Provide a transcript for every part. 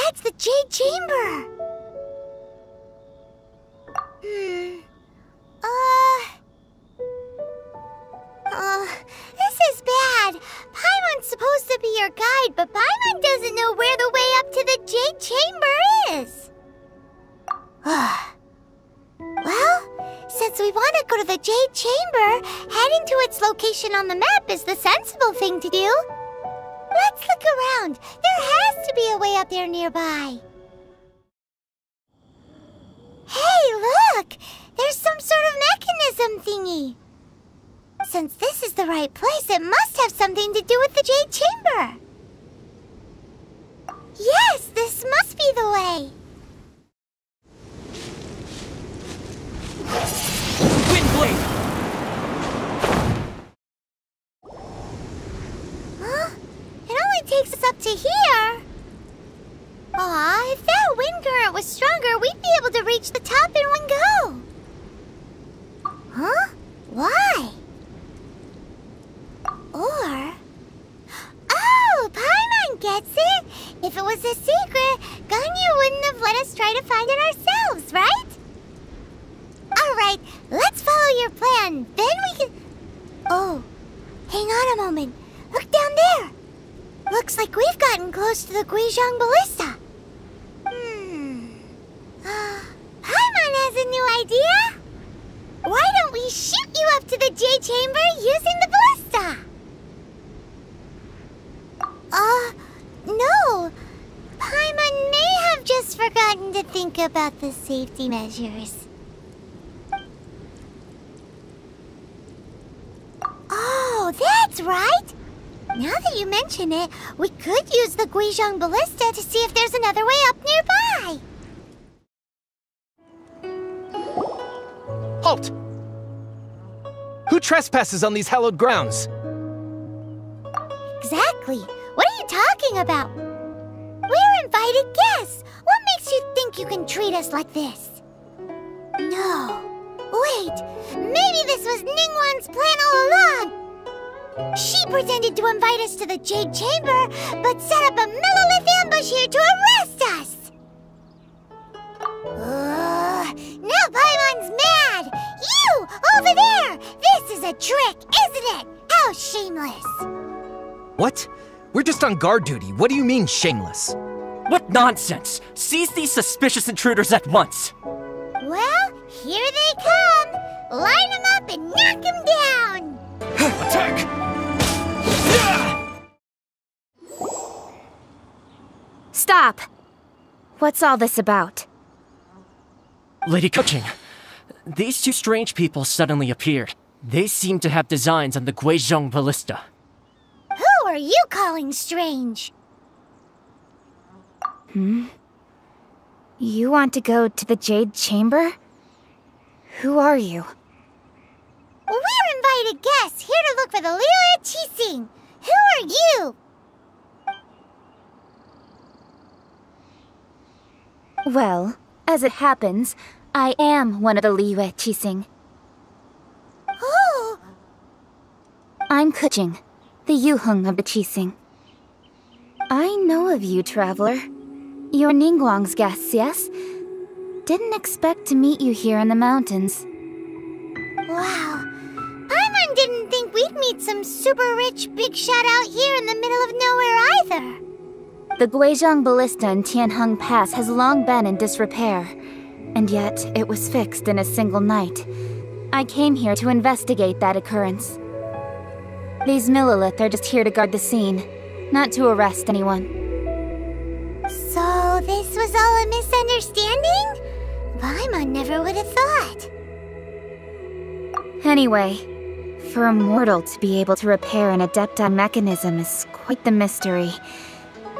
it's the Jade Chamber! This is bad. Paimon's supposed to be your guide, but Paimon doesn't know where the way up to the Jade Chamber is. Well, since we want to go to the Jade Chamber, heading to its location on the map is the sensible thing to do. Let's look around. There has to be a way up there nearby. Hey, look! There's some sort of mechanism thingy. Since this is the right place, it must have something to do with the Jade Chamber. Yes, this must be the way. Windblade! Huh? It only takes us up to here. Aw, if that wind current was stronger, we'd be able to reach the top in one go. Huh? Why? Or... Oh, Paimon gets it! If it was a secret, Ganyu wouldn't have let us try to find it ourselves, right? Alright, let's follow your plan. Then we can... Oh, hang on a moment. Look down there. Looks like we've gotten close to the Guizhong Ballista. Paimon has a new idea. Why don't we shoot you up to the Jade Chamber using the ballista? No. Paimon may have just forgotten to think about the safety measures. Oh, that's right! Now that you mention it, we could use the Guizhong Ballista to see if there's another way up nearby! Halt! Who trespasses on these hallowed grounds? Exactly! What are you talking about? We're invited guests! What makes you think you can treat us like this? No. Wait! Maybe this was Ningguang's plan all along! She pretended to invite us to the Jade Chamber, but set up a Millilith ambush here to arrest us! Now Paimon's mad! You! Over there! This is a trick, isn't it? How shameless! What? We're just on guard duty. What do you mean, shameless? What nonsense! Seize these suspicious intruders at once! Well, here they come! Line them up and knock them down! Attack! Stop! What's all this about? Lady Kuching, these two strange people suddenly appeared. They seem to have designs on the Guizhong Ballista. Who are you calling strange? You want to go to the Jade Chamber? Who are you? We're invited guests here to look for the Liyue Qixing. Who are you? Well, as it happens, I am one of the Liyue Qixing. Oh! I'm Kuching, the Yuheng of the Qixing. I know of you, traveler. You're Ningguang's guests, yes? Didn't expect to meet you here in the mountains. Wow. Paimon didn't think we'd meet some super rich big shot out here in the middle of nowhere either. The Guizhong Ballista in Tianheng Pass has long been in disrepair, and yet it was fixed in a single night. I came here to investigate that occurrence. These Millilith are just here to guard the scene, not to arrest anyone. So this was all a misunderstanding? Paimon never would have thought. Anyway, for a mortal to be able to repair an Adepti mechanism is quite the mystery,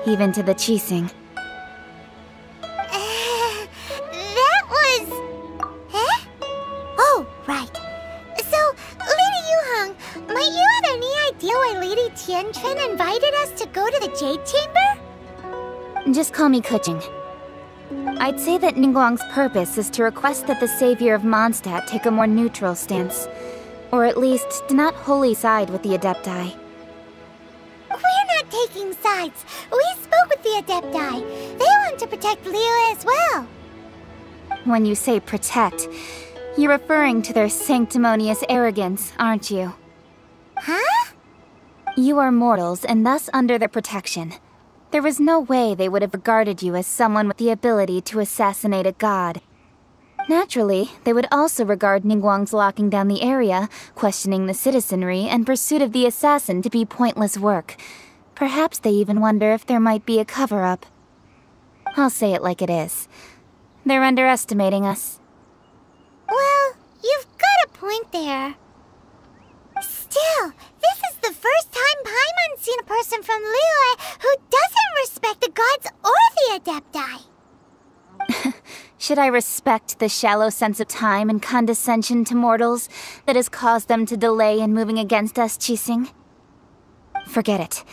even to the Qixing. That was... Huh? Oh, right. So, Lady Yuheng, might you have any idea why Lady Tianchen invited us to go to the Jade Chamber? Just call me Kuching. I'd say that Ningguang's purpose is to request that the savior of Mondstadt take a more neutral stance, or at least to not wholly side with the Adepti. We're not taking sides. We spoke with the Adepti. They want to protect Liyue as well. When you say protect, you're referring to their sanctimonious arrogance, aren't you? Huh? You are mortals and thus under their protection. There was no way they would have regarded you as someone with the ability to assassinate a god. Naturally, they would also regard Ningguang's locking down the area, questioning the citizenry, and pursuit of the assassin to be pointless work. Perhaps they even wonder if there might be a cover-up. I'll say it like it is. They're underestimating us. Well, you've got a point there. Still, this is the first time Paimon's seen a person from Liyue who doesn't respect the gods or the Adepti. Should I respect the shallow sense of time and condescension to mortals that has caused them to delay in moving against us, Qixing? Forget it.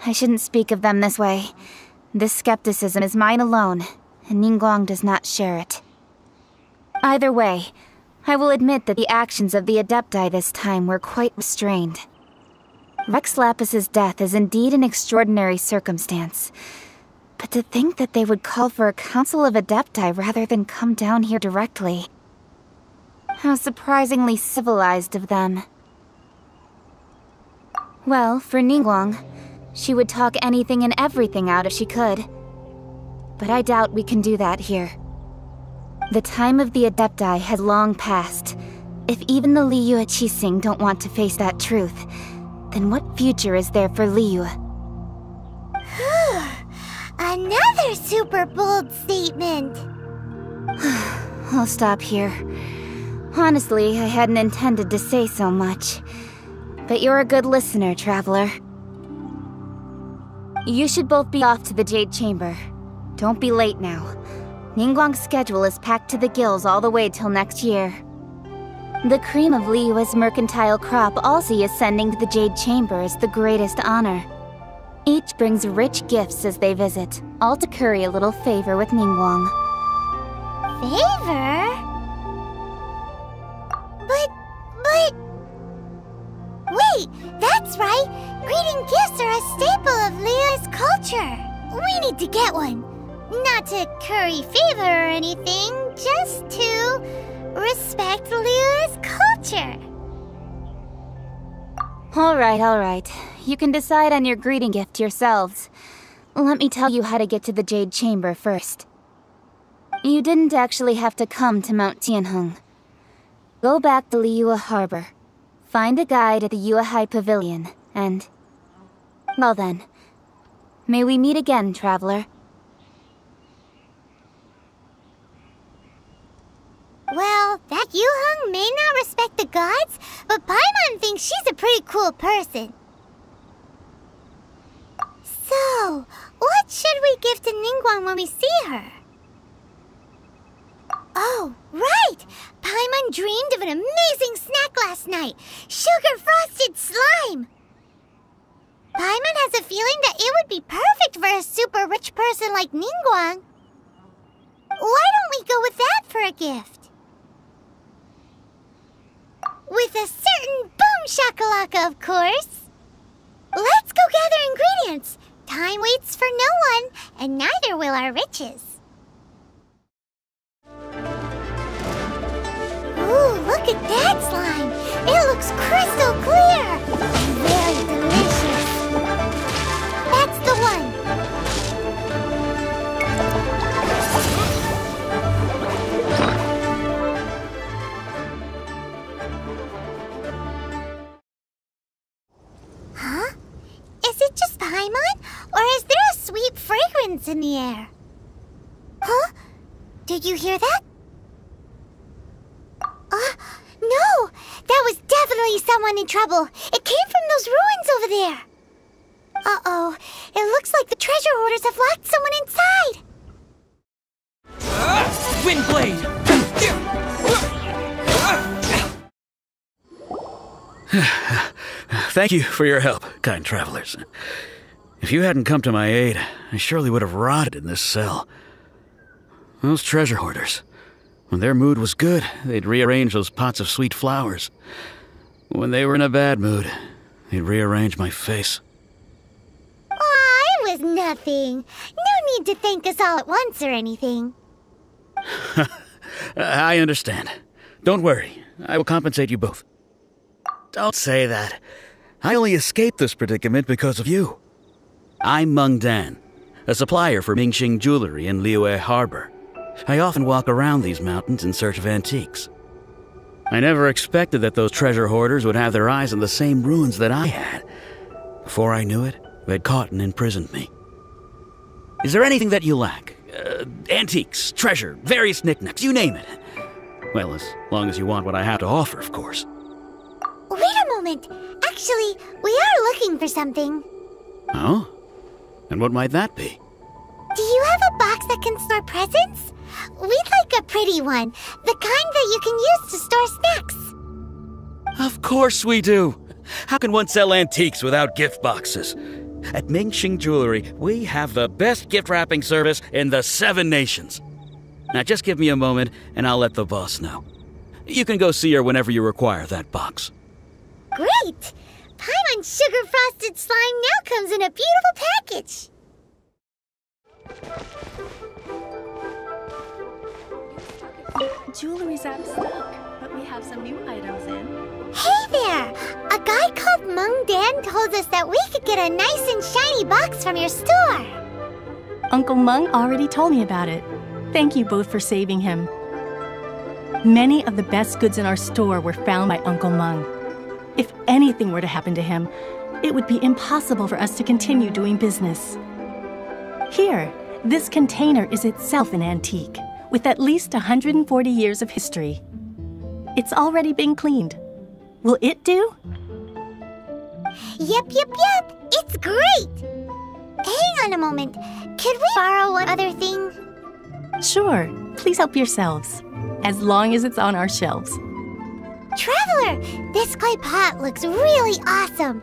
I shouldn't speak of them this way. This skepticism is mine alone, and Ningguang does not share it. Either way, I will admit that the actions of the Adepti this time were quite restrained. Rex Lapis's death is indeed an extraordinary circumstance. But to think that they would call for a council of Adepti rather than come down here directly. How surprisingly civilized of them. Well, for Ningguang, she would talk anything and everything out if she could. But I doubt we can do that here. The time of the Adepti has long passed. If even the Liyue at Qixing don't want to face that truth, then what future is there for Liyue? Another super bold statement. I'll stop here. Honestly, I hadn't intended to say so much. But you're a good listener, Traveler. You should both be off to the Jade Chamber. Don't be late now. Ningguang's schedule is packed to the gills all the way till next year. The cream of Liyue's mercantile crop also is sending to the Jade Chamber as the greatest honor. Each brings rich gifts as they visit, all to curry a little favor with Ningguang. Favor? But... Wait, that's right! Greeting gifts are a staple of Liyue's culture! We need to get one. Not to curry favor or anything, just to respect Liyue's culture. Alright. You can decide on your greeting gift yourselves. Let me tell you how to get to the Jade Chamber first. You didn't actually have to come to Mount Tianheng. Go back to Liyue Harbor. Find a guide at the Yuehai Pavilion, and... well then. May we meet again, Traveler. Well, that Yuheng may not respect the gods, but Paimon thinks she's a pretty cool person. So, what should we give to Ningguang when we see her? Oh, right! Paimon dreamed of an amazing snack last night! Sugar-frosted slime! Paimon has a feeling that it would be perfect for a super rich person like Ningguang. Why don't we go with that for a gift? With a certain boom shakalaka, of course! Let's go gather ingredients! Time waits for no one, and neither will our riches. Ooh, look at that slime! It looks crystal clear! And very delicious! That's the one! Huh? Is it just Paimon? Or is there a sweet fragrance in the air? Huh? Did you hear that? No! That was definitely someone in trouble. It came from those ruins over there. Uh-oh. It looks like the treasure hoarders have locked someone inside. Windblade! Thank you for your help, kind travelers. If you hadn't come to my aid, I surely would have rotted in this cell. Those treasure hoarders, when their mood was good, they'd rearrange those pots of sweet flowers. When they were in a bad mood, they'd rearrange my face. Aw, it was nothing. No need to thank us all at once or anything. I understand. Don't worry. I will compensate you both. Don't say that. I only escaped this predicament because of you. I'm Meng Dan, a supplier for Mingxing jewelry in Liyue Harbor. I often walk around these mountains in search of antiques. I never expected that those treasure hoarders would have their eyes on the same ruins that I had. Before I knew it, they'd caught and imprisoned me. Is there anything that you lack? Antiques, treasure, various knickknacks, you name it. Well, as long as you want what I have to offer, of course. Wait a moment. Actually, we are looking for something. Oh? And what might that be? Do you have a box that can store presents? We'd like a pretty one. The kind that you can use to store snacks. Of course we do. How can one sell antiques without gift boxes? At Mingxing Jewelry, we have the best gift wrapping service in the 7 nations. Now just give me a moment and I'll let the boss know. You can go see her whenever you require that box. Great! Paimon's sugar frosted slime now comes in a beautiful package. Jewelry's out of stock, but we have some new items in. Hey there! A guy called Meng Dan told us that we could get a nice and shiny box from your store. Uncle Meng already told me about it. Thank you both for saving him. Many of the best goods in our store were found by Uncle Meng. If anything were to happen to him, it would be impossible for us to continue doing business. Here, this container is itself an antique, with at least 140 years of history. It's already been cleaned. Will it do? Yep. It's great! Hang on a moment. Could we borrow one other thing? Sure. Please help yourselves, as long as it's on our shelves. Traveler, this clay pot looks really awesome.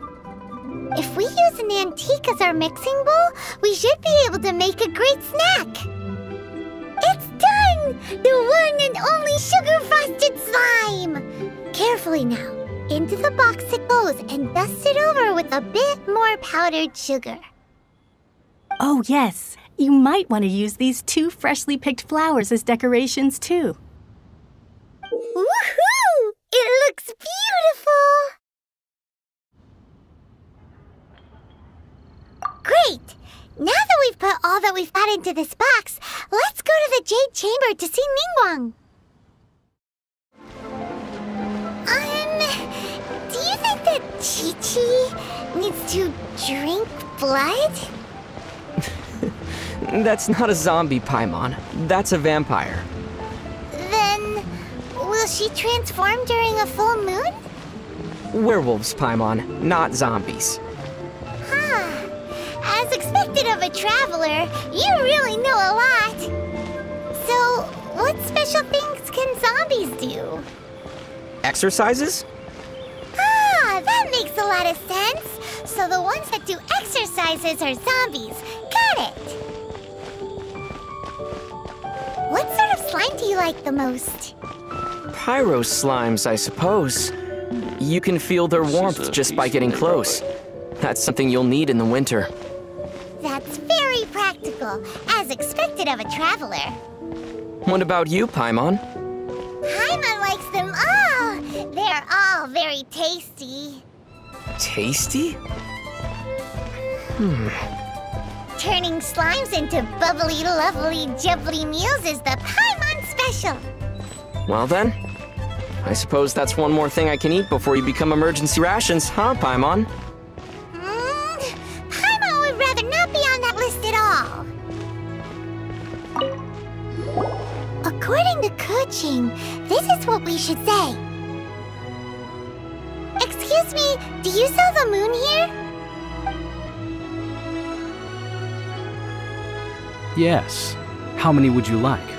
If we use an antique as our mixing bowl, we should be able to make a great snack. It's done! The one and only sugar-frosted slime! Carefully now. Into the box it goes and dust it over with a bit more powdered sugar. Oh, yes. You might want to use these 2 freshly picked flowers as decorations, too. Woohoo! It looks beautiful! Great! Now that we've put all that we've got into this box, let's go to the Jade Chamber to see Ningguang. Do you think that Chi-Chi needs to drink blood? That's not a zombie, Paimon. That's a vampire. Then, will she transform during a full moon? Werewolves, Paimon, not zombies. Huh. As expected of a traveler, you really know a lot. So, what special things can zombies do? Exercises? Ah, that makes a lot of sense. So the ones that do exercises are zombies. Got it. What sort of slime do you like the most? Pyro slimes, I suppose. You can feel their warmth just by getting close. That's something you'll need in the winter. That's very practical, as expected of a traveler. What about you, Paimon? Paimon likes them all. They're all very tasty. Tasty? Turning slimes into bubbly, lovely, jubbly meals is the Paimon special. Well then, I suppose that's one more thing I can eat before you become emergency rations, huh, Paimon? Paimon would rather not be on that list at all. According to Kuching, this is what we should say. Excuse me, do you sell the moon here? Yes. How many would you like?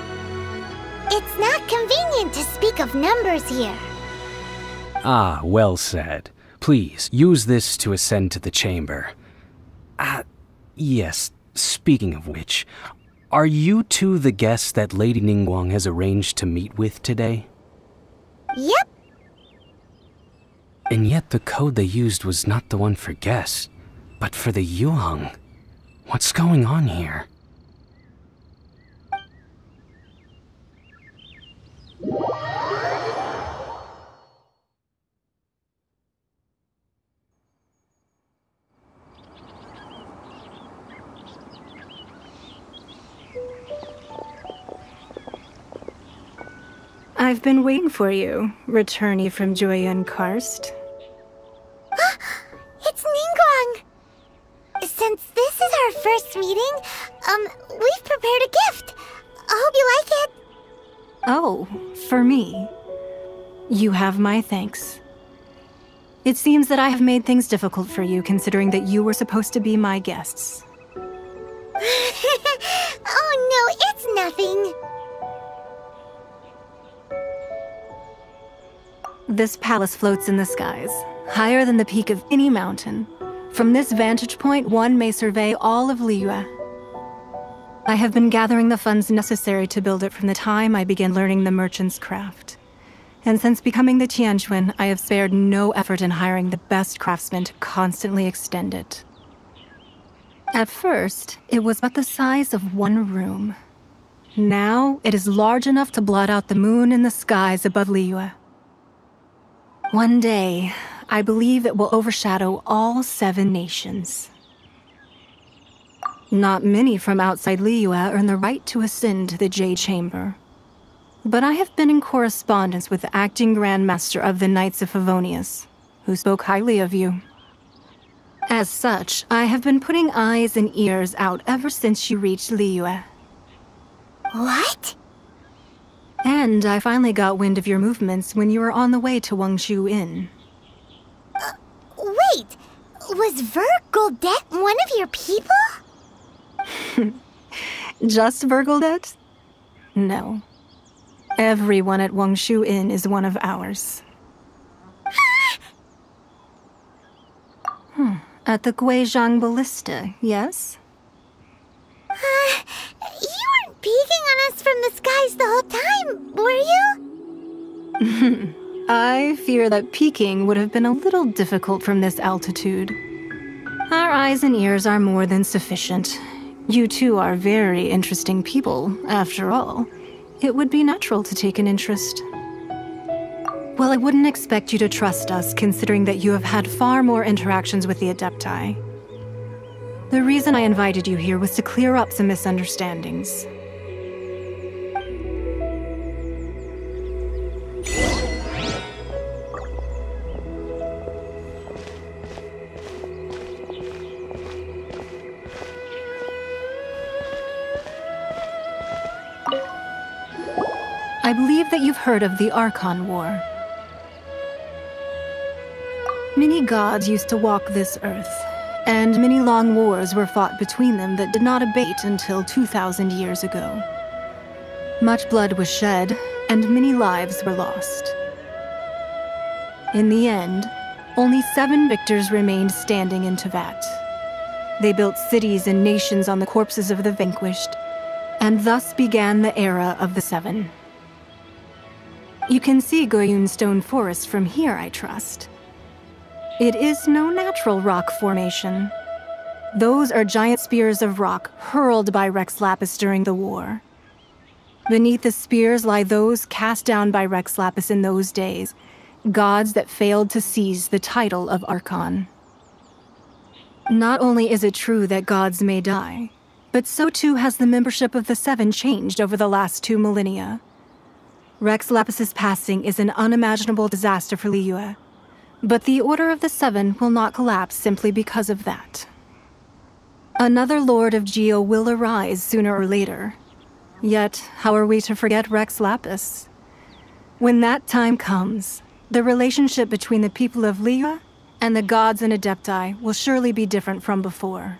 It's not convenient to speak of numbers here. Ah, well said. Please, use this to ascend to the chamber. Yes, speaking of which, are you two the guests that Lady Ningguang has arranged to meet with today? Yep. And yet the code they used was not the one for guests, but for the Yuheng. What's going on here? I've been waiting for you, returnee from Joyun Karst. It's Ningguang! Since this is our first meeting, we've prepared a gift. I hope you like it. Oh, for me. You have my thanks. It seems that I have made things difficult for you, considering that you were supposed to be my guests. Oh no, it's nothing. This palace floats in the skies, higher than the peak of any mountain. From this vantage point, one may survey all of Liyue. I have been gathering the funds necessary to build it from the time I began learning the merchant's craft. And since becoming the Tianquan, I have spared no effort in hiring the best craftsmen to constantly extend it. At first, it was but the size of one room. Now, it is large enough to blot out the moon in the skies above Liyue. One day, I believe it will overshadow all 7 nations. Not many from outside Liyue earn the right to ascend to the Jade Chamber. But I have been in correspondence with the acting Grand Master of the Knights of Favonius, who spoke highly of you. As such, I have been putting eyes and ears out ever since you reached Liyue. What? And I finally got wind of your movements when you were on the way to Wangshu Inn. Wait! Was Vergoldet one of your people? Just Vergoldet? No. Everyone at Wangshu Inn is one of ours. At the Guizhang Ballista, yes? You weren't peeking on us from the skies the whole time, were you? I fear that peeking would have been a little difficult from this altitude. Our eyes and ears are more than sufficient. You two are very interesting people, after all. It would be natural to take an interest. Well, I wouldn't expect you to trust us, considering that you have had far more interactions with the Adepti. The reason I invited you here was to clear up some misunderstandings. I believe that you've heard of the Archon War. Many gods used to walk this earth, and many long wars were fought between them that did not abate until 2,000 years ago. Much blood was shed, and many lives were lost. In the end, only 7 victors remained standing in Teyvat. They built cities and nations on the corpses of the vanquished, and thus began the era of the 7. You can see Goyun Stone Forest from here, I trust. It is no natural rock formation. Those are giant spears of rock hurled by Rex Lapis during the war. Beneath the spears lie those cast down by Rex Lapis in those days, gods that failed to seize the title of Archon. Not only is it true that gods may die, but so too has the membership of the 7 changed over the last 2 millennia. Rex Lapis's passing is an unimaginable disaster for Liyue, but the Order of the 7 will not collapse simply because of that. Another Lord of Geo will arise sooner or later. Yet, how are we to forget Rex Lapis? When that time comes, the relationship between the people of Liyue and the gods and Adepti will surely be different from before.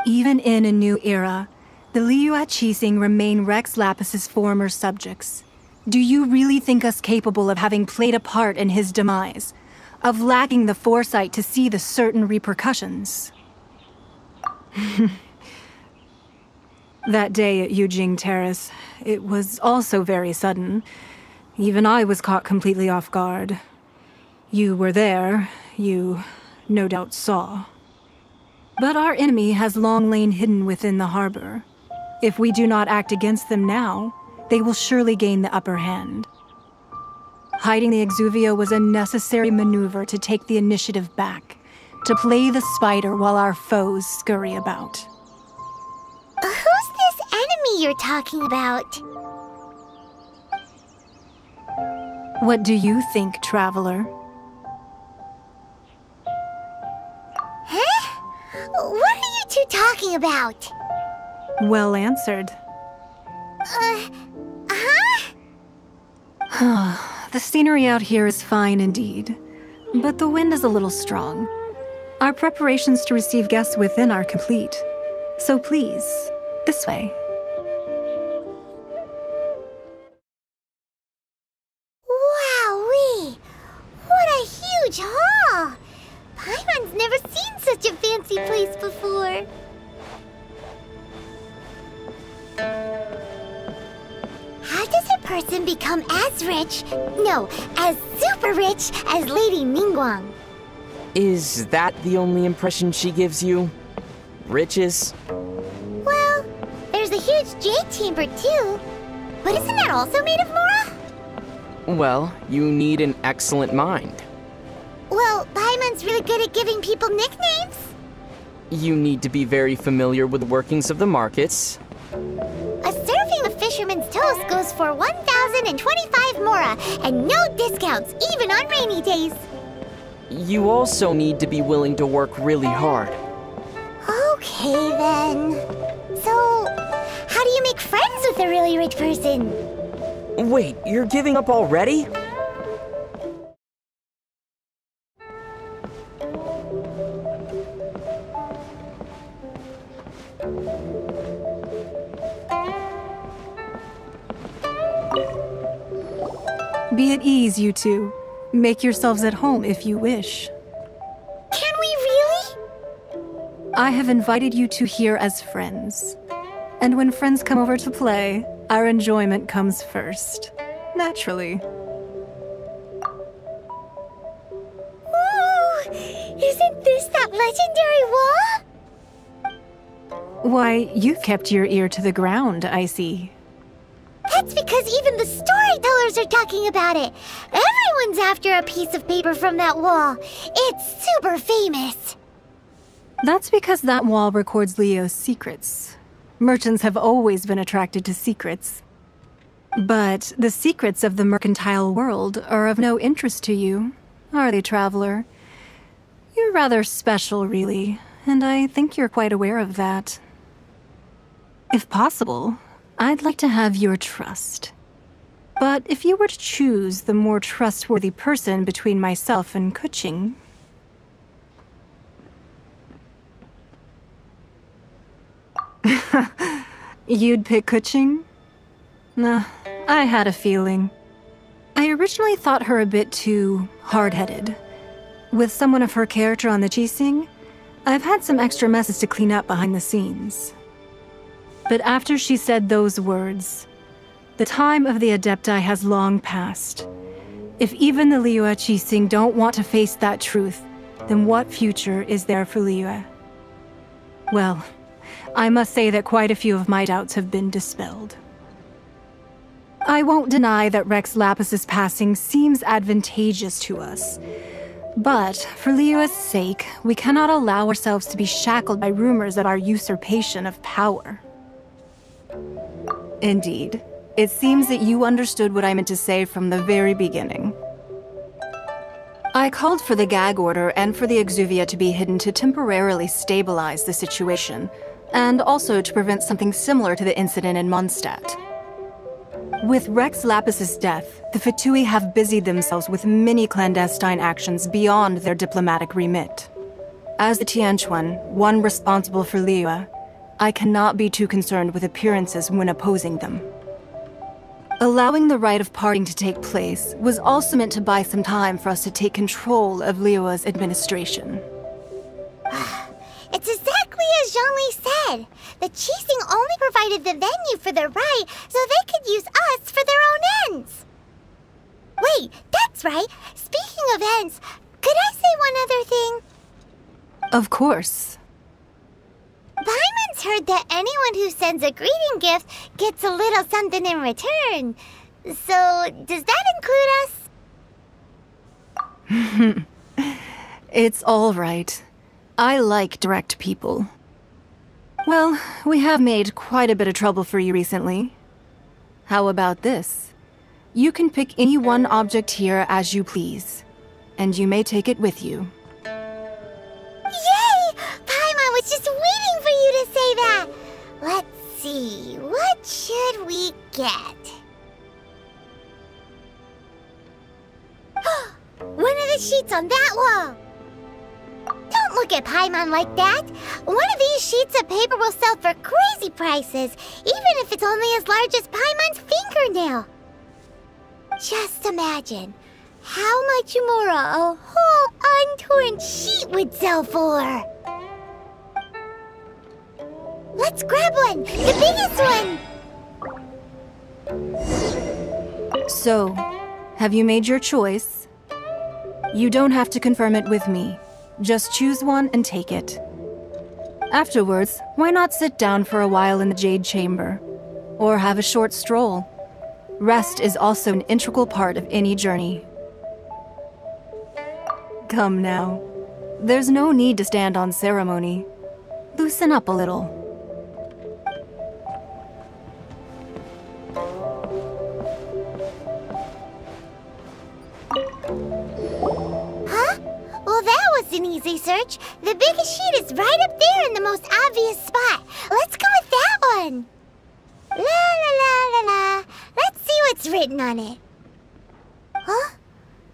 Even in a new era, the Liyue Qixing remain Rex Lapis's former subjects. Do you really think us capable of having played a part in his demise? Of lacking the foresight to see the certain repercussions? That day at Yujing Terrace, it was also very sudden. Even I was caught completely off guard. You were there, you no doubt saw. But our enemy has long lain hidden within the harbor. If we do not act against them now, they will surely gain the upper hand. Hiding the Exuvia was a necessary maneuver to take the initiative back, to play the spider while our foes scurry about. Who's this enemy you're talking about? What do you think, traveler? Huh? What are you two talking about? Well answered. The scenery out here is fine indeed, but the wind is a little strong. Our preparations to receive guests within are complete. So please, this way. Wowee! What a huge hall! Paimon's never seen such a fancy place before. How does a person become as rich, no, as super rich as Lady Ningguang? Is that the only impression she gives you? Riches? Well, there's a huge jade chamber too. But isn't that also made of Mora? Well, you need an excellent mind. Well, Paimon's really good at giving people nicknames. You need to be very familiar with the workings of the markets. A serving of fisherman's toast goes for 1,025 Mora, and no discounts, even on rainy days. You also need to be willing to work really hard. Okay, then. So, how do you make friends with a really rich person? Wait, you're giving up already? Be at ease, you two. Make yourselves at home if you wish. Can we really? I have invited you two here as friends. And when friends come over to play, our enjoyment comes first. Naturally. Ooh, isn't this that legendary wall? Why, you've kept your ear to the ground, I see. That's because even the storytellers are talking about it. Everyone's after a piece of paper from that wall. It's super famous. That's because that wall records Leo's secrets. Merchants have always been attracted to secrets. But the secrets of the mercantile world are of no interest to you, are they, traveler? You're rather special, really, and I think you're quite aware of that. If possible, I'd like to have your trust. But if you were to choose the more trustworthy person between myself and Kuching... You'd pick Kuching? Nah, I had a feeling. I originally thought her a bit too hard-headed. With someone of her character on the Qixing, I've had some extra messes to clean up behind the scenes. But after she said those words, the time of the Adepti has long passed. If even the Liyue Qixing don't want to face that truth, then what future is there for Liyue? Well, I must say that quite a few of my doubts have been dispelled. I won't deny that Rex Lapis's passing seems advantageous to us. But, for Liyue's sake, we cannot allow ourselves to be shackled by rumors of our usurpation of power. Indeed. It seems that you understood what I meant to say from the very beginning. I called for the gag order and for the exuvia to be hidden to temporarily stabilize the situation, and also to prevent something similar to the incident in Mondstadt. With Rex Lapis's death, the Fatui have busied themselves with many clandestine actions beyond their diplomatic remit. As the Tianquan, one responsible for Liyue, I cannot be too concerned with appearances when opposing them. Allowing the rite of parting to take place was also meant to buy some time for us to take control of Liyue's administration. It's exactly as Zhongli said. The Qixing only provided the venue for their rite so they could use us for their own ends. Wait, that's right. Speaking of ends, could I say one other thing? Of course. Paimon's heard that anyone who sends a greeting gift gets a little something in return. So, does that include us? It's all right. I like direct people. Well, we have made quite a bit of trouble for you recently. How about this? You can pick any one object here as you please, and you may take it with you. Yay! Paimon was just waiting for you to say that! Let's see, what should we get? One of the sheets on that wall! Don't look at Paimon like that! One of these sheets of paper will sell for crazy prices, even if it's only as large as Paimon's fingernail. Just imagine how much more a whole untorn sheet would sell for. Let's grab one! The biggest one! So, have you made your choice? You don't have to confirm it with me. Just choose one and take it. Afterwards, why not sit down for a while in the Jade Chamber? Or have a short stroll? Rest is also an integral part of any journey. Come now. There's no need to stand on ceremony. Loosen up a little. Well, that was an easy search. The biggest sheet is right up there in the most obvious spot. Let's go with that one. La la la la la. Let's see what's written on it. Huh?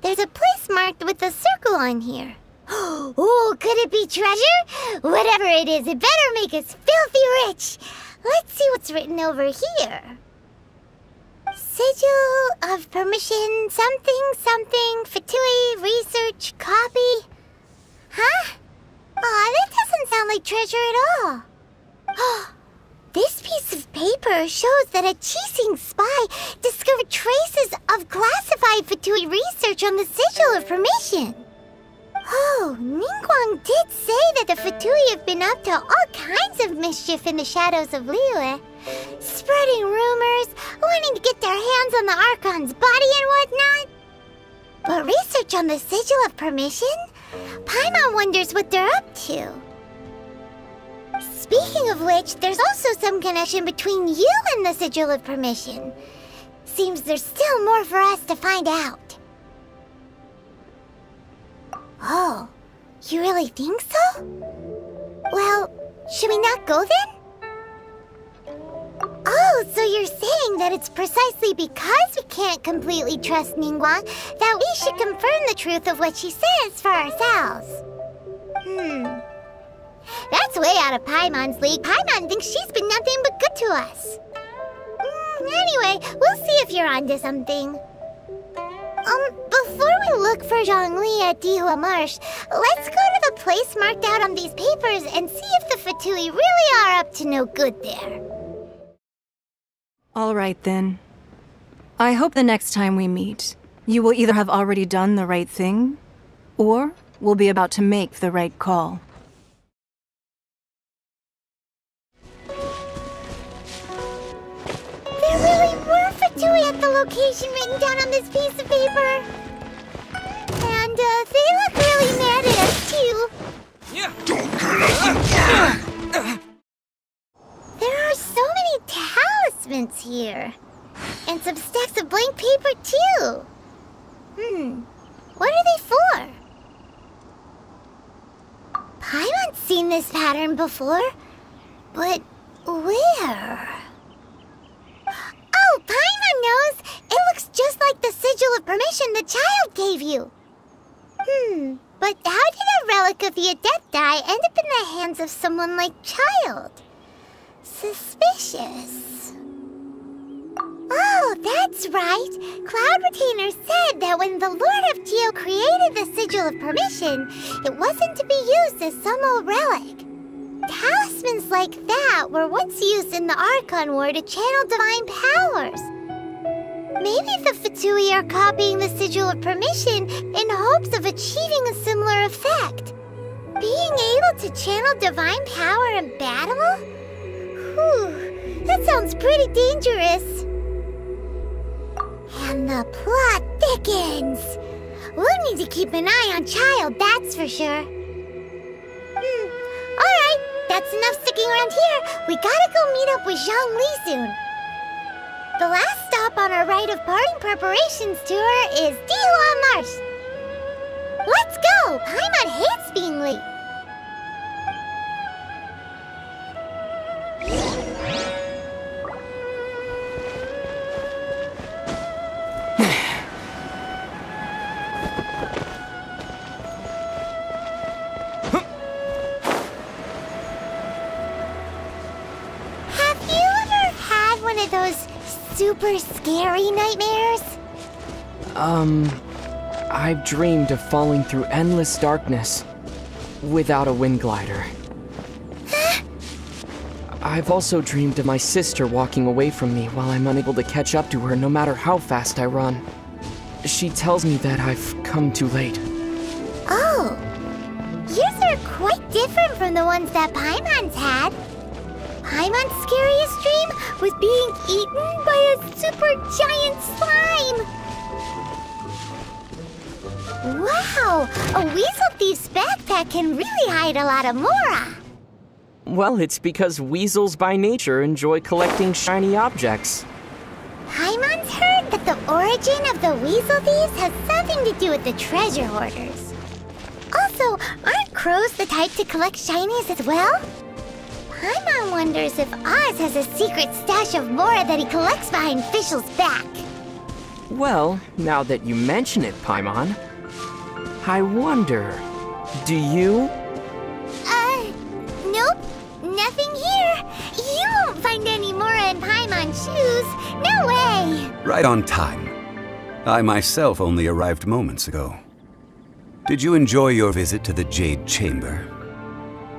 There's a place marked with a circle on here. Oh, could it be treasure? Whatever it is, it better make us filthy rich. Let's see what's written over here. Sigil of permission, something, Fatui, research, copy. Huh? Aw, that doesn't sound like treasure at all. This piece of paper shows that a Qixing spy discovered traces of classified Fatui research on the Sigil of permission. Oh, Ningguang did say that the Fatui have been up to all kinds of mischief in the shadows of Liyue. Spreading rumors, wanting to get their hands on the Archon's body and whatnot. But research on the Sigil of Permission? Paimon wonders what they're up to. Speaking of which, there's also some connection between you and the Sigil of Permission. Seems there's still more for us to find out. Oh, you really think so? Well, should we not go then? Oh, so you're saying that it's precisely because we can't completely trust Ningguang that we should confirm the truth of what she says for ourselves. That's way out of Paimon's league. Paimon thinks she's been nothing but good to us. Anyway, we'll see if you're onto something. Before we look for Zhongli at Dihua Marsh, let's go to the place marked out on these papers and see if the Fatui really are up to no good there. All right, then. I hope the next time we meet, you will either have already done the right thing, or will be about to make the right call. There really were Fatui at the location written down on this piece of paper. And, they look really mad at us, too. There are so many talismans here. And some stacks of blank paper, too. What are they for? Paimon's seen this pattern before. But where? Oh, Paimon knows! It looks just like the Sigil of Permission the child gave you. But how did a relic of the Adepti end up in the hands of someone like Child? Suspicious. Oh, that's right. Cloud Retainer said that when the Lord of Geo created the Sigil of Permission, it wasn't to be used as some old relic. Talismans like that were once used in the Archon War to channel divine powers. Maybe the Fatui are copying the Sigil of Permission in hopes of achieving a similar effect. Being able to channel divine power in battle? Whew, that sounds pretty dangerous. And the plot thickens. We'll need to keep an eye on Child, that's for sure. Alright, that's enough sticking around here. We gotta go meet up with Zhongli soon. The last stop on our rite of parting preparations tour is Dihua Marsh. Let's go! Paimon hates being late. Those super scary nightmares? I've dreamed of falling through endless darkness without a wind glider. I've also dreamed of my sister walking away from me while I'm unable to catch up to her no matter how fast I run. She tells me that I've come too late. Oh, yours are quite different from the ones that Paimon's had. Paimon's scariest dream was being eaten by a super giant slime! Wow! A weasel thief's backpack can really hide a lot of Mora! Well, it's because weasels by nature enjoy collecting shiny objects. Paimon's heard that the origin of the weasel thieves has something to do with the treasure hoarders. Also, aren't crows the type to collect shinies as well? Paimon wonders if Oz has a secret stash of Mora that he collects behind Fischl's back. Well, now that you mention it, Paimon, I wonder, do you? Nope, nothing here. You won't find any Mora in Paimon's shoes. No way. Right on time. I myself only arrived moments ago. Did you enjoy your visit to the Jade Chamber?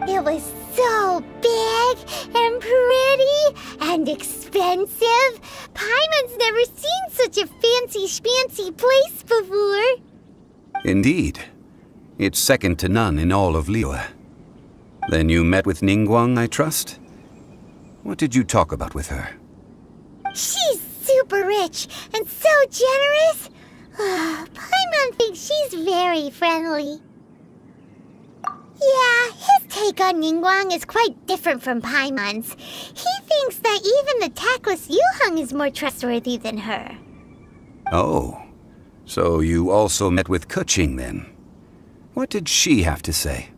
It was so big and pretty and expensive. Paimon's never seen such a fancy place before. Indeed. It's second to none in all of Liyue. Then you met with Ningguang, I trust? What did you talk about with her? She's super rich and so generous. Paimon thinks she's very friendly. Yeah, his take on Ningguang is quite different from Paimon's. He thinks that even the tactless Yuheng is more trustworthy than her. Oh, so you also met with Keqing then? What did she have to say?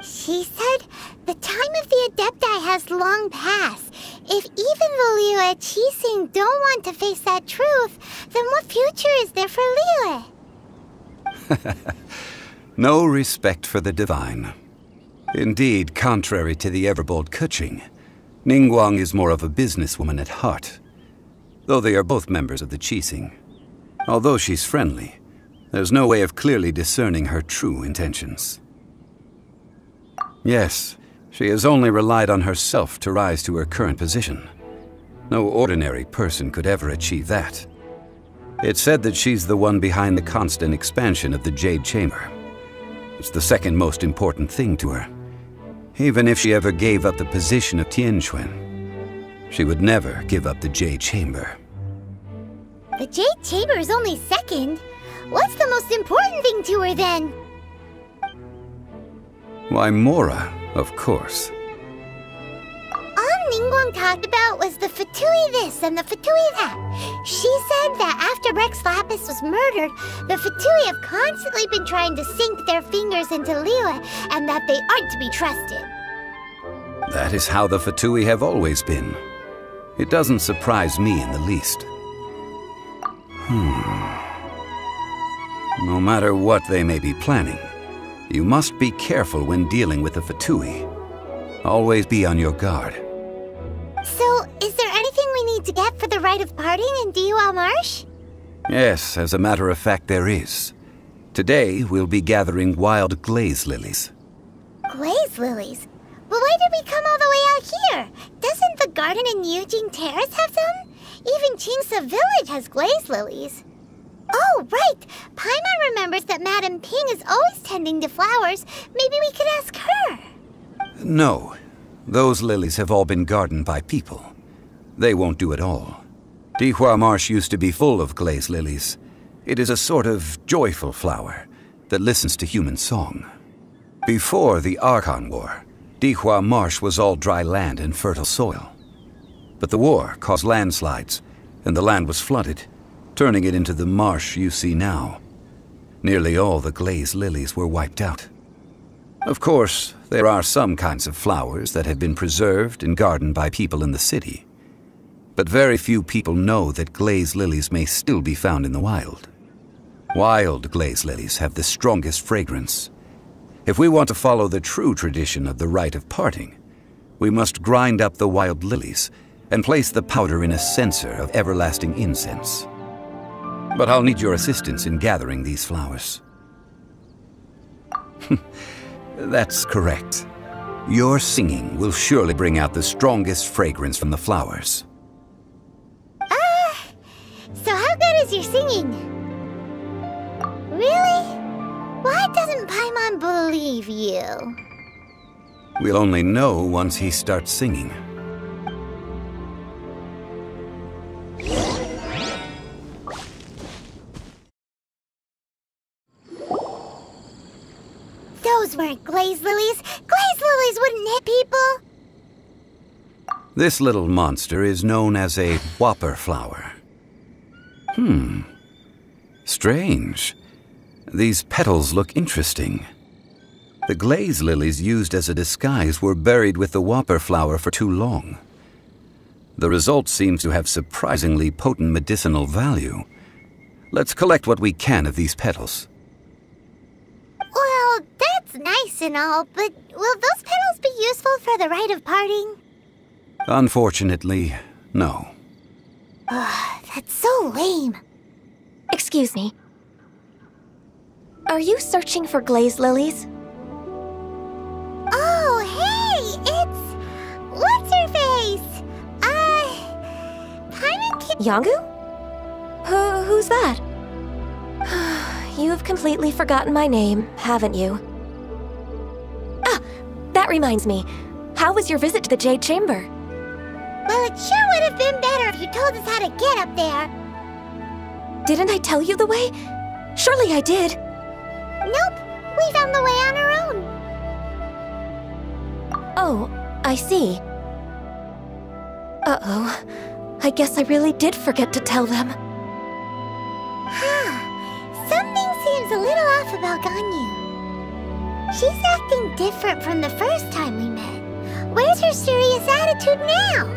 She said the time of the Adepti has long passed. If even the Liyue Qixing don't want to face that truth, then what future is there for Liyue? No respect for the divine. Indeed, contrary to the ever-bold Keqing, Ningguang is more of a businesswoman at heart, though they are both members of the Qixing. Although she's friendly, there's no way of clearly discerning her true intentions. Yes, she has only relied on herself to rise to her current position. No ordinary person could ever achieve that. It's said that she's the one behind the constant expansion of the Jade Chamber. It's the second most important thing to her. Even if she ever gave up the position of Tianquan, she would never give up the Jade Chamber. The Jade Chamber is only second. What's the most important thing to her then? Why, Mora, of course. All Ningguang talked about was the Fatui this and the Fatui that. She said that after Rex Lapis was murdered, the Fatui have constantly been trying to sink their fingers into Liyue, and that they aren't to be trusted. That is how the Fatui have always been. It doesn't surprise me in the least. No matter what they may be planning, you must be careful when dealing with the Fatui. Always be on your guard. So, is there anything we need to get for the rite of parting in Dihua Marsh? Yes, as a matter of fact, there is. Today, we'll be gathering wild glaze lilies. Glaze lilies? But why did we come all the way out here? Doesn't the garden in Yujing Terrace have them? Even Qingsa Village has glaze lilies. Oh, right! Paimon remembers that Madame Ping is always tending to flowers. Maybe we could ask her. No. Those lilies have all been gardened by people. They won't do it all. Dihua Marsh used to be full of glaze lilies. It is a sort of joyful flower that listens to human song. Before the Archon War, Dihua Marsh was all dry land and fertile soil. But the war caused landslides, and the land was flooded, turning it into the marsh you see now. Nearly all the glaze lilies were wiped out. Of course, there are some kinds of flowers that have been preserved and gardened by people in the city. But very few people know that glaze lilies may still be found in the wild. Wild glaze lilies have the strongest fragrance. If we want to follow the true tradition of the rite of parting, we must grind up the wild lilies and place the powder in a censer of everlasting incense. But I'll need your assistance in gathering these flowers. That's correct. Your singing will surely bring out the strongest fragrance from the flowers. So how good is your singing? Really? Why doesn't Paimon believe you? We'll only know once he starts singing. Those weren't glaze lilies. Glaze lilies wouldn't hit people. This little monster is known as a whopper flower. Strange. These petals look interesting. The glaze lilies used as a disguise were buried with the whopper flower for too long. The result seems to have surprisingly potent medicinal value. Let's collect what we can of these petals. Well, that's nice and all, but will those petals be useful for the rite of parting? Unfortunately, no. That's so lame. Excuse me. Are you searching for glaze lilies? Oh, hey! It's... What's-her-face? Paimon Kid... Yangu? Who's that? You've completely forgotten my name, haven't you? Ah, that reminds me. How was your visit to the Jade Chamber? Well, it sure would have been better if you told us how to get up there. Didn't I tell you the way? Surely I did. Nope, we found the way on our own. Oh, I see. Uh-oh. I guess I really did forget to tell them. Something seems a little off about Ganyu. She's acting different from the first time we met. Where's her serious attitude now?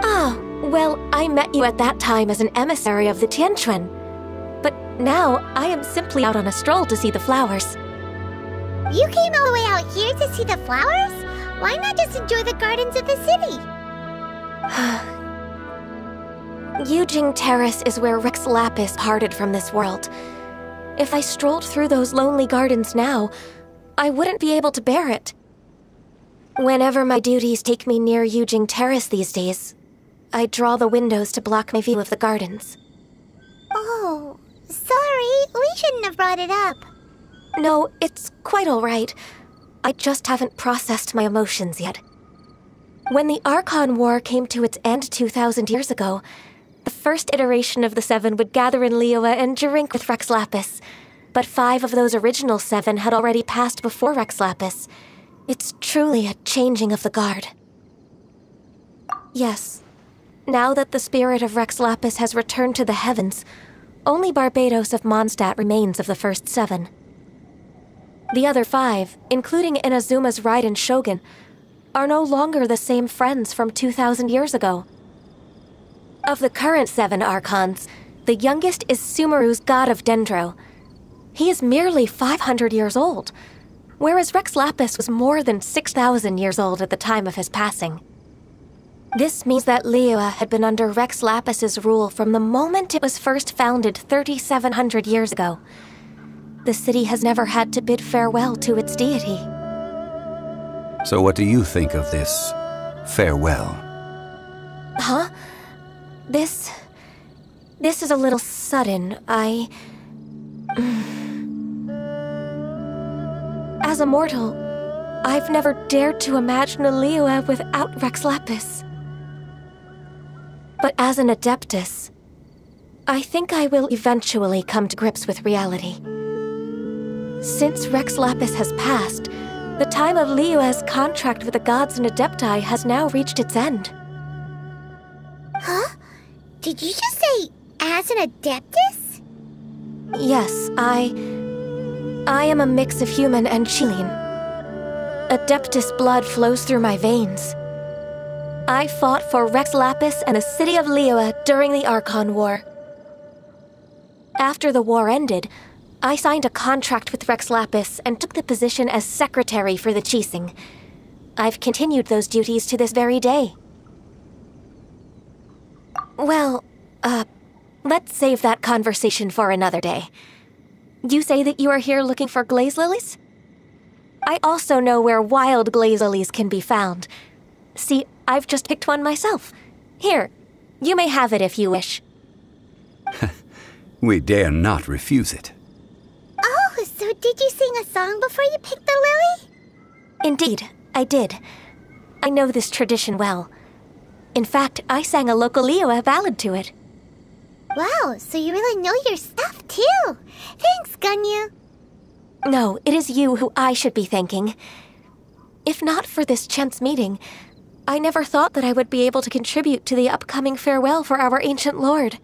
Ah, well, I met you at that time as an emissary of the Tianquan. But now, I am simply out on a stroll to see the flowers. You came all the way out here to see the flowers? Why not just enjoy the gardens of the city? Yujing Terrace is where Rex Lapis parted from this world. If I strolled through those lonely gardens now, I wouldn't be able to bear it. Whenever my duties take me near Yujing Terrace these days, I draw the windows to block my view of the gardens. Oh, sorry, we shouldn't have brought it up. No, it's quite all right. I just haven't processed my emotions yet. When the Archon War came to its end 2,000 years ago, the first iteration of the Seven would gather in Liyue and drink with Rex Lapis. But 5 of those original 7 had already passed before Rex Lapis. It's truly a changing of the guard. Yes. Now that the spirit of Rex Lapis has returned to the heavens, only Barbados of Mondstadt remains of the first 7. The other 5, including Inazuma's Raiden Shogun, are no longer the same friends from 2,000 years ago. Of the current 7 Archons, the youngest is Sumeru's god of Dendro. He is merely 500 years old, whereas Rex Lapis was more than 6,000 years old at the time of his passing. This means that Liyue had been under Rex Lapis's rule from the moment it was first founded 3,700 years ago. The city has never had to bid farewell to its deity. So what do you think of this farewell? Huh? This is a little sudden. As a mortal, I've never dared to imagine a Liyue without Rex Lapis. But as an Adeptus, I think I will eventually come to grips with reality. Since Rex Lapis has passed, the time of Liyue's contract with the gods and Adepti has now reached its end. Huh? Did you just say as an Adeptus? Yes, I am a mix of human and Chilean. Adeptus blood flows through my veins. I fought for Rex Lapis and the city of Liyue during the Archon War. After the war ended, I signed a contract with Rex Lapis and took the position as secretary for the Qixing. I've continued those duties to this very day. Well, let's save that conversation for another day. You say that you are here looking for glaze lilies? I also know where wild glaze lilies can be found. See, I've just picked one myself. Here, you may have it if you wish. We dare not refuse it. Oh, so did you sing a song before you picked the lily? Indeed, I did. I know this tradition well. In fact, I sang a local Liyue ballad to it. Wow, so you really know your stuff too. Thanks, Gunyu. No, it is you who I should be thanking. If not for this chance meeting, I never thought that I would be able to contribute to the upcoming farewell for our ancient lord.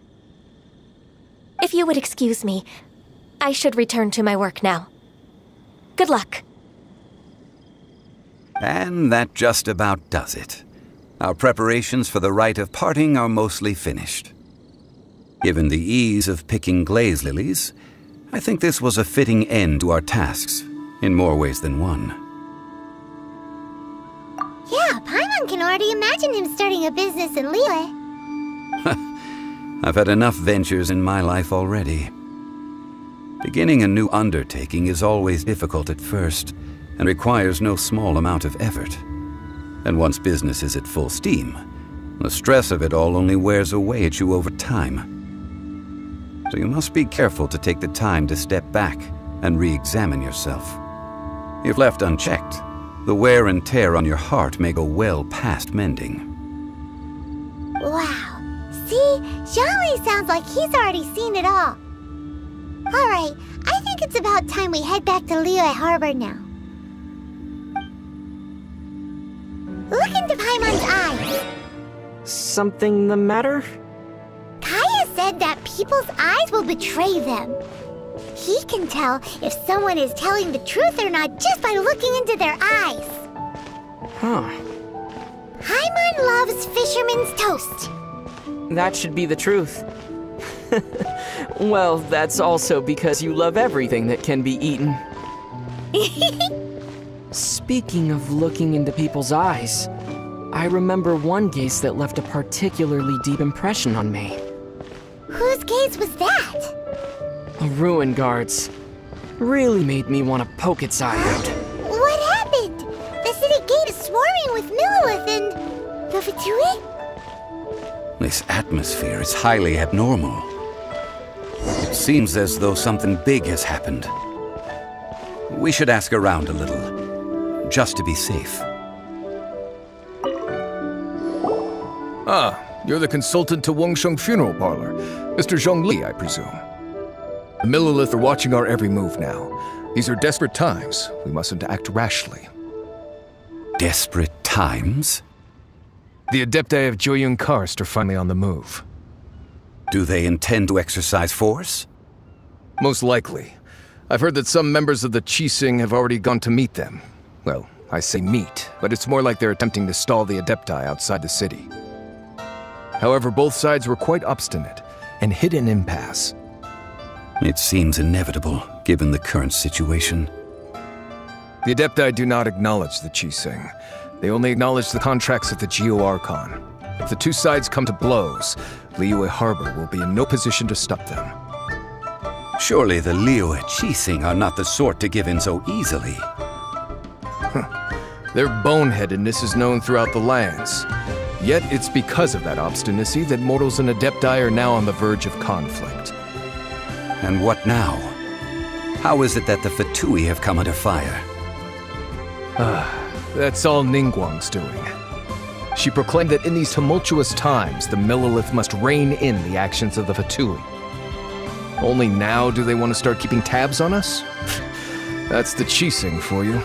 If you would excuse me, I should return to my work now. Good luck. And that just about does it. Our preparations for the rite of parting are mostly finished. Given the ease of picking glaze lilies, I think this was a fitting end to our tasks, in more ways than one. Yeah, Paimon can already imagine him starting a business in Liyue. I've had enough ventures in my life already. Beginning a new undertaking is always difficult at first, and requires no small amount of effort. And once business is at full steam, the stress of it all only wears away at you over time. So you must be careful to take the time to step back and re-examine yourself. If left unchecked, the wear and tear on your heart may go well past mending. Wow. See, Zhongli sounds like he's already seen it all. Alright, I think it's about time we head back to Liyue Harbor now. Look into Paimon's eyes. Something the matter? Kaya said that people's eyes will betray them. He can tell if someone is telling the truth or not just by looking into their eyes. Huh. Paimon loves fisherman's toast. That should be the truth. Well, that's also because you love everything that can be eaten. Speaking of looking into people's eyes, I remember one gaze that left a particularly deep impression on me. Whose gaze was that? A ruin guard's. Really made me want to poke its eye out. What happened? The city gate is swarming with Millilith and... the Fatui? This atmosphere is highly abnormal. It seems as though something big has happened. We should ask around a little, just to be safe. Ah, you're the consultant to Wengsheng Funeral Parlor. Mr. Zhongli, I presume. The Millilith are watching our every move now. These are desperate times. We mustn't act rashly. Desperate times? The Adepti of Joyun Karst are finally on the move. Do they intend to exercise force? Most likely. I've heard that some members of the Qixing have already gone to meet them. Well, I say meet, but it's more like they're attempting to stall the Adepti outside the city. However, both sides were quite obstinate and hit an impasse. It seems inevitable, given the current situation. The Adepti do not acknowledge the Qixing. They only acknowledge the contracts of the Geo-Archon. If the two sides come to blows, Liyue Harbor will be in no position to stop them. Surely the Liyue Qixing are not the sort to give in so easily. Their boneheadedness is known throughout the lands. Yet it's because of that obstinacy that mortals and Adepti are now on the verge of conflict. And what now? How is it that the Fatui have come under fire? That's all Ningguang's doing. She proclaimed that in these tumultuous times, the Millilith must rein in the actions of the Fatui. Only now do they want to start keeping tabs on us? That's the Qixing for you.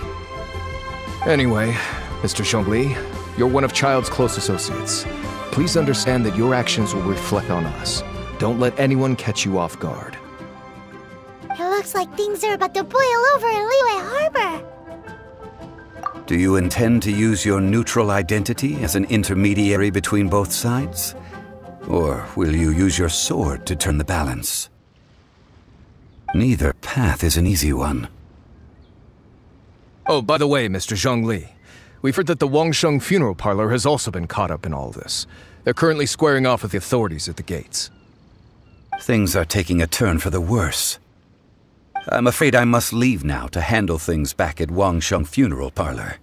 Anyway, Mr. Zhongli, you're one of Child's close associates. Please understand that your actions will reflect on us. Don't let anyone catch you off guard. It looks like things are about to boil over in Liyue Harbor. Do you intend to use your neutral identity as an intermediary between both sides? Or will you use your sword to turn the balance? Neither path is an easy one. Oh, by the way, Mr. Zhongli, we've heard that the Wangsheng funeral parlor has also been caught up in all this. They're currently squaring off with the authorities at the gates. Things are taking a turn for the worse. I'm afraid I must leave now to handle things back at Wangsheng funeral parlor.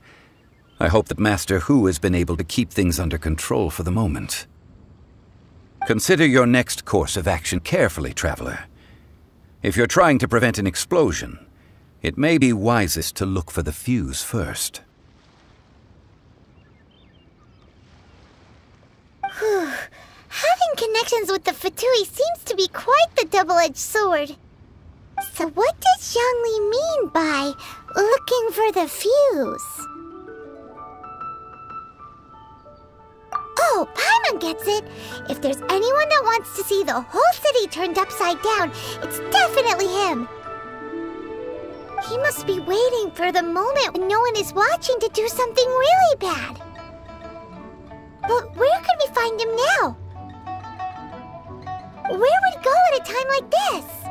I hope that Master Hu has been able to keep things under control for the moment. Consider your next course of action carefully, traveler. If you're trying to prevent an explosion, it may be wisest to look for the fuse first. Having connections with the Fatui seems to be quite the double-edged sword. So what does Zhongli mean by looking for the fuse? Oh, Paimon gets it! If there's anyone that wants to see the whole city turned upside down, it's definitely him! He must be waiting for the moment when no one is watching to do something really bad. But where could we find him now? Where would he go at a time like this?